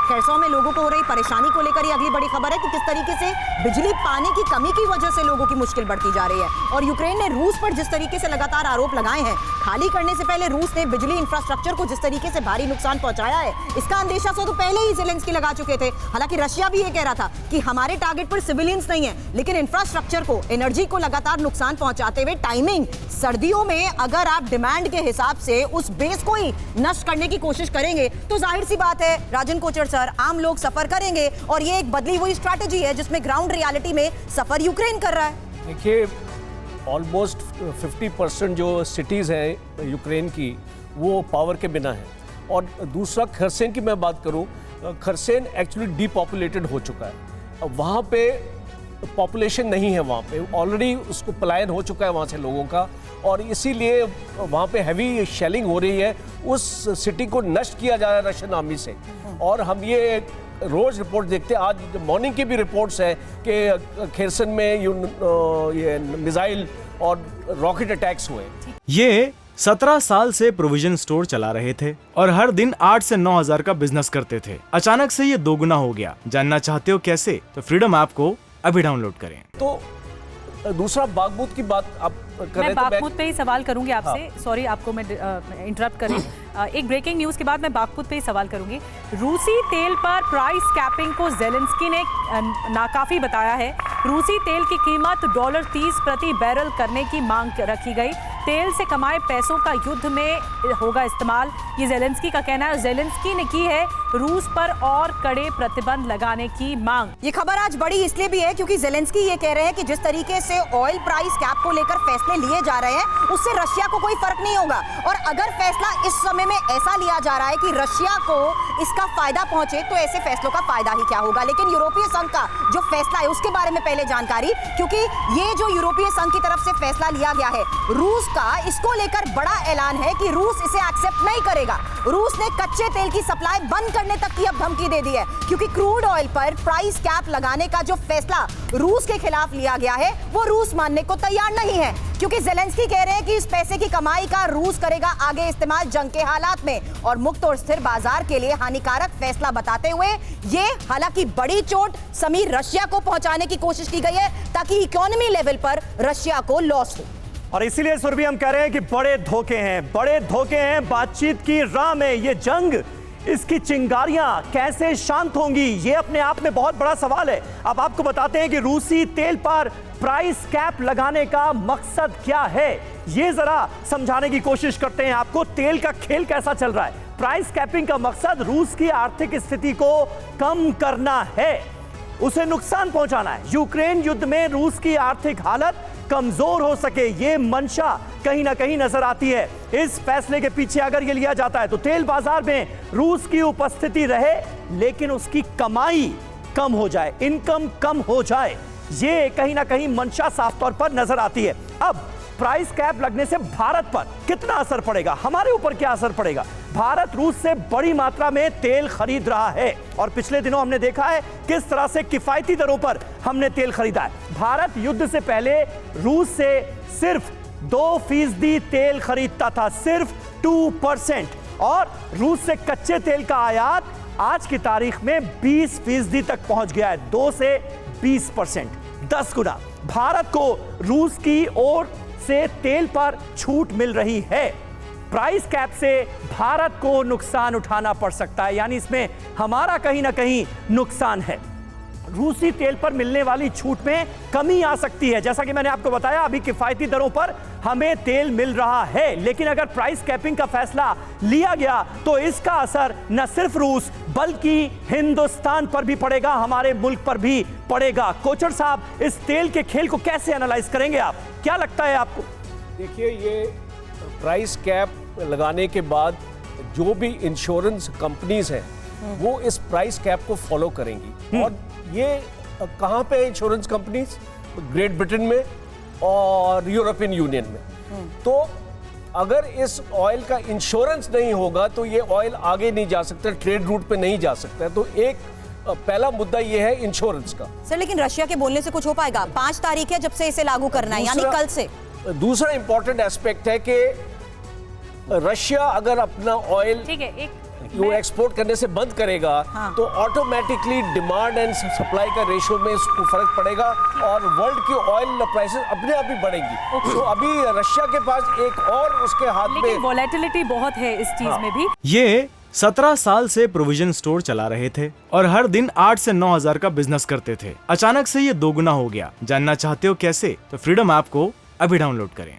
खेरसौं में लोगों को हो रही परेशानी को लेकर ये अगली बड़ी खबर है कि किस तरीके से बिजली पानी की कमी की वजह से लोगों की मुश्किल बढ़ती जा रही है। और यूक्रेन ने रूस पर जिस तरीके से लगातार आरोप लगाए हैं, खाली करने से पहले रूस ने बिजली इंफ्रास्ट्रक्चर को जिस तरीके से भारी नुकसान पहुंचाया है, इसका अंदेशा तो पहले ही ज़ेलेंस्की लगा चुके थे। हालांकि रशिया भी ये कह रहा था कि हमारे टारगेट पर सिविलियंस नहीं है, लेकिन इंफ्रास्ट्रक्चर को, एनर्जी को लगातार नुकसान पहुंचाते हुए टाइमिंग, सर्दियों में अगर आप डिमांड के हिसाब से उस बेस को ही नष्ट करने की कोशिश करेंगे तो जाहिर सी बात है राजन कोचर सर, आम लोग सफर करेंगे। और ये एक बदली हुई स्ट्रैटेजी है जिसमें ग्राउंड रियलिटी में सफर यूक्रेन कर रहा है। देखिए, ऑलमोस्ट 50% जो सिटीज़ हैं यूक्रेन की वो पावर के बिना है। और दूसरा, खरसेन की मैं बात करूं, खरसेन एक्चुअली डीपॉपुलेटेड हो चुका है। वहाँ पे पॉपुलेशन नहीं है, वहाँ पे ऑलरेडी उसको पलायन हो चुका है वहाँ से लोगों का, और इसीलिए वहाँ पे हैवी शेलिंग हो रही है। उस सिटी को नष्ट किया जा रहा है रशियन आर्मी से। और हम ये रोज रिपोर्ट देखते हैं, आज मॉर्निंग की भी रिपोर्ट्स है कि खेरसन में ये मिसाइल और रॉकेट अटैक्स हुए। ये 17 साल से प्रोविजन स्टोर चला रहे थे और हर दिन 8 से 9 हजार का बिजनेस करते थे। अचानक से ये दोगुना हो गया। जानना चाहते हो कैसे? तो फ्रीडम ऐप को अभी डाउनलोड करें। तो दूसरा, बागमूत की बात आप कर रहे थे। मैं बागमूत पे ही सवाल करूंगी आपसे। हाँ। सॉरी, आपको मैं इंटरप्ट करूं। एक ब्रेकिंग न्यूज के बाद मैं बागमूत पे ही सवाल करूंगी। रूसी तेल पर प्राइस कैपिंग को ज़ेलेंस्की ने नाकाफी बताया है। रूसी तेल की कीमत $30 प्रति बैरल करने की मांग रखी गई। तेल से कमाए पैसों का युद्ध में होगा इस्तेमाल, ये ज़ेलेंस्की का कहना है। ज़ेलेंस्की ने की है रूस पर और कड़े प्रतिबंध लगाने की मांग। ये खबर आज बड़ी इसलिए भी है क्योंकि ज़ेलेंस्की ये कह रहे हैं कि जिस तरीके से ऑयल प्राइस कैप को लेकर फैसले लिए जा रहे हैं, उससे रशिया को कोई फर्क नहीं होगा। और अगर फैसला इस समय में ऐसा लिया जा रहा है कि रशिया को इसका फायदा पहुंचे, तो ऐसे फैसलों का फायदा ही क्या होगा। लेकिन यूरोपीय संघ का जो फैसला है उसके बारे में पहले जानकारी, क्योंकि ये जो यूरोपीय संघ की तरफ से फैसला लिया गया है रूस का, इसको लेकर बड़ा ऐलान है कि रूस इसे एक्सेप्ट नहीं करेगा। रूस ने कच्चे तेल की सप्लाई बंद करने तक की अब धमकी दे दी है, क्योंकि क्रूड ऑयल पर प्राइस कैप लगाने का जो फैसला रूस के खिलाफ लिया गया है वो रूस मानने को तैयार नहीं है। क्योंकि ज़ेलेंस्की कह रहे हैं कि इस पैसे की कमाई का रूस करेगा आगे इस्तेमाल जंग के हालात में, और मुक्त और स्थिर बाजार के लिए हानिकारक फैसला बताते हुए ये हालांकि बड़ी चोट समीर रशिया को पहुंचाने की कोशिश की गई है ताकि इकोनॉमी लेवल पर रशिया को लॉस हो। और इसीलिए सुरभि हम कह रहे हैं कि बड़े धोखे हैं, बड़े धोखे हैं बातचीत की राह में। ये जंग, इसकी चिंगारियां कैसे शांत होंगी, ये अपने आप में बहुत बड़ा सवाल है। अब आपको बताते हैं कि रूसी तेल पर प्राइस कैप लगाने का मकसद क्या है, ये जरा समझाने की कोशिश करते हैं आपको। तेल का खेल कैसा चल रहा है। प्राइस कैपिंग का मकसद रूस की आर्थिक स्थिति को कम करना है, उसे नुकसान पहुंचाना है। यूक्रेन युद्ध में रूस की आर्थिक हालत कमजोर हो सके, ये मंशा कहीं ना कहीं नजर आती है। इस फैसले के पीछे अगर ये लिया जाता है तो तेल बाजार में रूस की उपस्थिति रहे, लेकिन उसकी कमाई कम हो जाए, इनकम कम हो जाए, ये कहीं ना कहीं मंशा साफ तौर पर नजर आती है। अब प्राइस कैप लगने से भारत पर कितना असर पड़ेगा, हमारे ऊपर क्या असर पड़ेगा? भारत रूस से बड़ी मात्रा में तेल खरीद रहा है और पिछले दिनों हमने देखा है किस तरह से किफायती दरों पर हमने तेल खरीदा है। भारत युद्ध से पहले रूस से सिर्फ 2% तेल खरीदता था, सिर्फ 2%। और रूस से कच्चे तेल का आयात आज की तारीख में 20% तक पहुंच गया है। 2 से 20%, 10 गुना भारत को रूस की ओर से तेल पर छूट मिल रही है। प्राइस कैप से भारत को नुकसान उठाना पड़ सकता है, यानी इसमें हमारा कहीं ना कहीं नुकसान है। रूसी तेल पर मिलने वाली छूट में कमी आ सकती है। जैसा कि मैंने आपको बताया, अभी किफायती दरों पर हमें तेल मिल रहा है, लेकिन अगर प्राइस कैपिंग का फैसला लिया गया तो इसका असर न सिर्फ रूस बल्कि हिंदुस्तान पर भी पड़ेगा, हमारे मुल्क पर भी पड़ेगा। कोचर साहब, इस तेल के खेल को कैसे एनालाइज करेंगे आप, क्या लगता है आपको? देखिए, ये प्राइस कैप लगाने के बाद जो भी इंश्योरेंस कंपनीज हैं वो इस प्राइस कैप को फॉलो करेंगी। और ये कहाँ पे इंश्योरेंस कंपनीज? ग्रेट ब्रिटेन में और यूरोपियन यूनियन में। तो अगर इस ऑयल का इंश्योरेंस नहीं होगा तो ये ऑयल आगे नहीं जा सकता, ट्रेड रूट पे नहीं जा सकता। तो एक पहला मुद्दा ये है इंश्योरेंस का। सर, लेकिन रशिया के बोलने से कुछ हो पाएगा? 5 तारीख है जब से इसे लागू करना है, यानी कल से। दूसरा इंपॉर्टेंट एस्पेक्ट है कि रशिया अगर अपना ऑयल, ठीक है, वो एक्सपोर्ट करने से बंद करेगा तो ऑटोमेटिकली डिमांड एंड सप्लाई का रेशो में इसको फर्क पड़ेगा और वर्ल्ड की ऑयल प्राइसेस अपने आप ही बढ़ेंगी। तो अभी रशिया के पास एक और उसके हाथ में लेकिन वोलेटिलिटी बहुत है इस चीज में भी। ये 17 साल से प्रोविजन स्टोर चला रहे थे और हर दिन 8 से 9 हजार का बिजनेस करते थे। अचानक से ये दोगुना हो गया। जानना चाहते हो कैसे? तो फ्रीडम ऐप को अभी डाउनलोड करें।